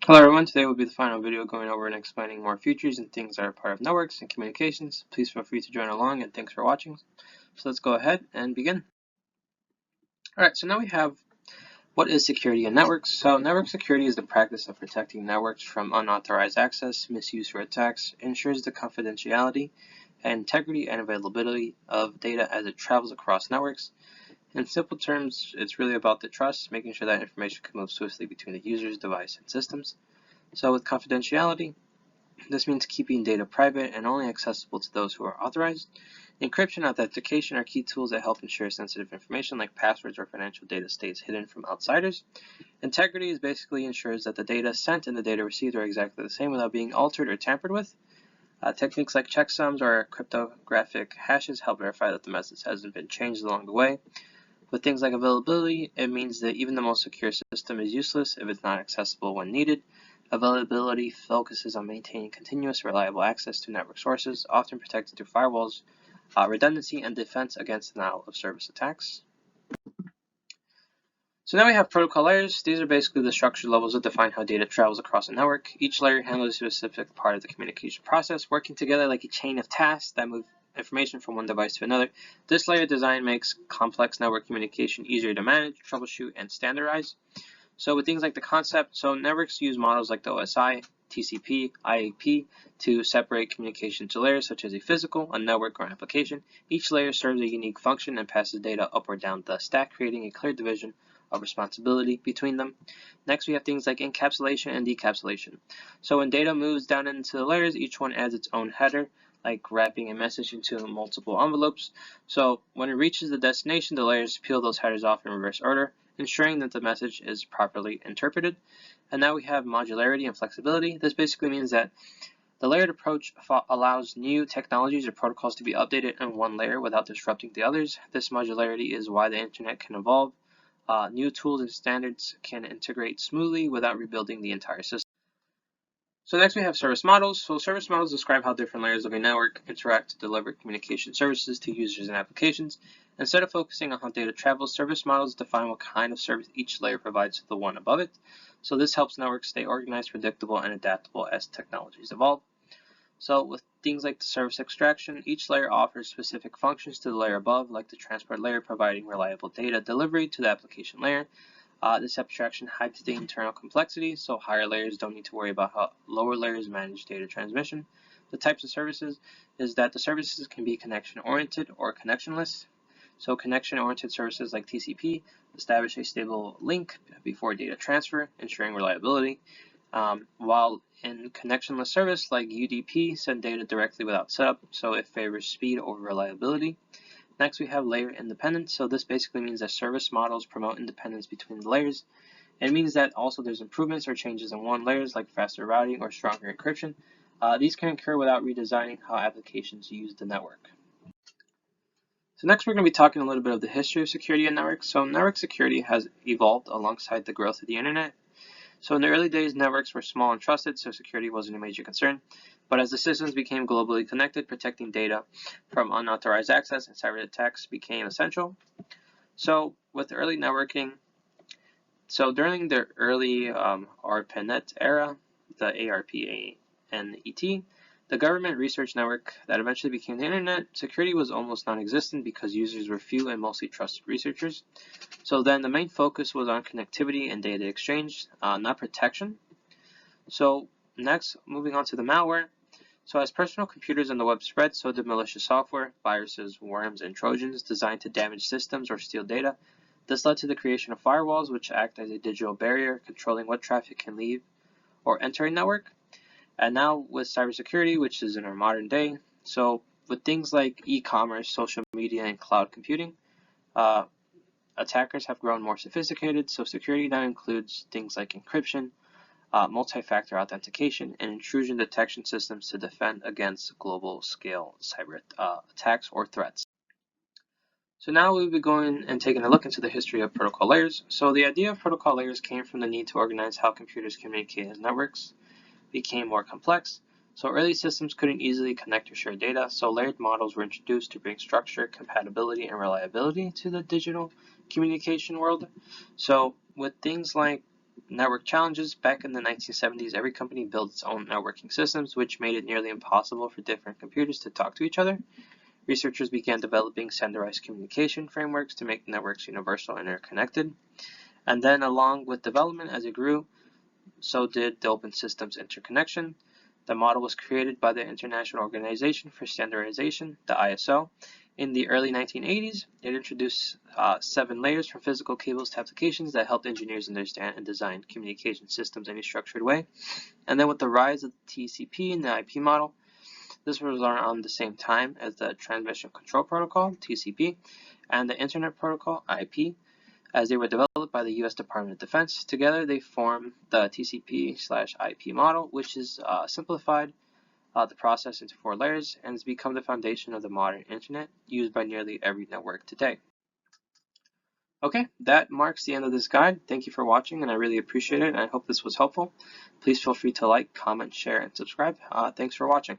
Hello everyone, today will be the final video going over and explaining more features and things that are part of networks and communications. Please feel free to join along and thanks for watching. So let's go ahead and begin. Alright, so now we have what is security in networks. So network security is the practice of protecting networks from unauthorized access, misuse, or attacks. It ensures the confidentiality and integrity and availability of data as it travels across networks. In simple terms, it's really about the trust, making sure that information can move swiftly between the user's device and systems. So with confidentiality, this means keeping data private and only accessible to those who are authorized. Encryption and authentication are key tools that help ensure sensitive information like passwords or financial data stays hidden from outsiders. Integrity is basically ensures that the data sent and the data received are exactly the same without being altered or tampered with. Techniques like checksums or cryptographic hashes help verify that the message hasn't been changed along the way. With things like availability, it means that even the most secure system is useless if it's not accessible when needed. Availability focuses on maintaining continuous, reliable access to network sources, often protected through firewalls, redundancy, and defense against denial-of-service attacks. So now we have protocol layers. These are basically the structure levels that define how data travels across a network. Each layer handles a specific part of the communication process, working together like a chain of tasks that move information from one device to another. This layer design makes complex network communication easier to manage, troubleshoot, and standardize. So with things like the concept, so networks use models like the OSI, TCP, IAP to separate communication to layers such as a physical, a network, or an application. Each layer serves a unique function and passes data up or down the stack, creating a clear division of responsibility between them. Next, we have things like encapsulation and decapsulation. So when data moves down into the layers, each one adds its own header, like wrapping a message into multiple envelopes. So when it reaches the destination, the layers peel those headers off in reverse order, ensuring that the message is properly interpreted. And now we have modularity and flexibility. This basically means that the layered approach allows new technologies or protocols to be updated in one layer without disrupting the others. This modularity is why the internet can evolve. New tools and standards can integrate smoothly without rebuilding the entire system. So next we have service models. So service models describe how different layers of a network interact to deliver communication services to users and applications. Instead of focusing on how data travels, service models define what kind of service each layer provides to the one above it. So this helps networks stay organized, predictable, and adaptable as technologies evolve. So with things like the service extraction, each layer offers specific functions to the layer above, like the transport layer providing reliable data delivery to the application layer. This abstraction hides the internal complexity, so higher layers don't need to worry about how lower layers manage data transmission. The types of services is that the services can be connection-oriented or connectionless. So connection-oriented services like TCP establish a stable link before data transfer, ensuring reliability, while in connectionless service like UDP send data directly without setup, so it favors speed over reliability. Next, we have layer independence. So this basically means that service models promote independence between the layers. It means that also there's improvements or changes in one layers like faster routing or stronger encryption. These can occur without redesigning how applications use the network. So next we're going to be talking a little bit of the history of security in networks. So network security has evolved alongside the growth of the internet. So in the early days, networks were small and trusted, so security wasn't a major concern. But as the systems became globally connected, protecting data from unauthorized access and cyber attacks became essential. So with early networking, so during the early ARPANET era, the ARPANET, the government research network that eventually became the internet, security was almost non-existent because users were few and mostly trusted researchers. So then the main focus was on connectivity and data exchange, not protection. So next, moving on to the malware. So as personal computers and the web spread, so did malicious software, viruses, worms, and trojans designed to damage systems or steal data. This led to the creation of firewalls, which act as a digital barrier, controlling what traffic can leave or enter a network. And now with cybersecurity, which is in our modern day, so with things like e-commerce, social media, and cloud computing, attackers have grown more sophisticated, so security now includes things like encryption, multi-factor authentication, and intrusion detection systems to defend against global-scale cyber attacks or threats. So now we'll be going and taking a look into the history of protocol layers. So the idea of protocol layers came from the need to organize how computers communicate as networks became more complex. So early systems couldn't easily connect or share data, so layered models were introduced to bring structure, compatibility, and reliability to the digital communication world. So with things like Network challenges. Back in the 1970s, every company built its own networking systems, which made it nearly impossible for different computers to talk to each other. Researchers began developing standardized communication frameworks to make networks universal and interconnected. And then, along with development as it grew, so did the Open Systems Interconnection. The model was created by the International Organization for Standardization, the ISO. In the early 1980s, it introduced 7 layers from physical cables to applications that helped engineers understand and design communication systems in a structured way. And then with the rise of the TCP and the IP model, this was around the same time as the Transmission Control Protocol, TCP, and the Internet Protocol, IP, as they were developed by the U.S. Department of Defense. Together, they form the TCP/IP model, which is simplified the process into 4 layers and has become the foundation of the modern internet used by nearly every network today. Okay, that marks the end of this guide. Thank you for watching, and I really appreciate it, and I hope this was helpful. Please feel free to like, comment, share, and subscribe. Thanks for watching.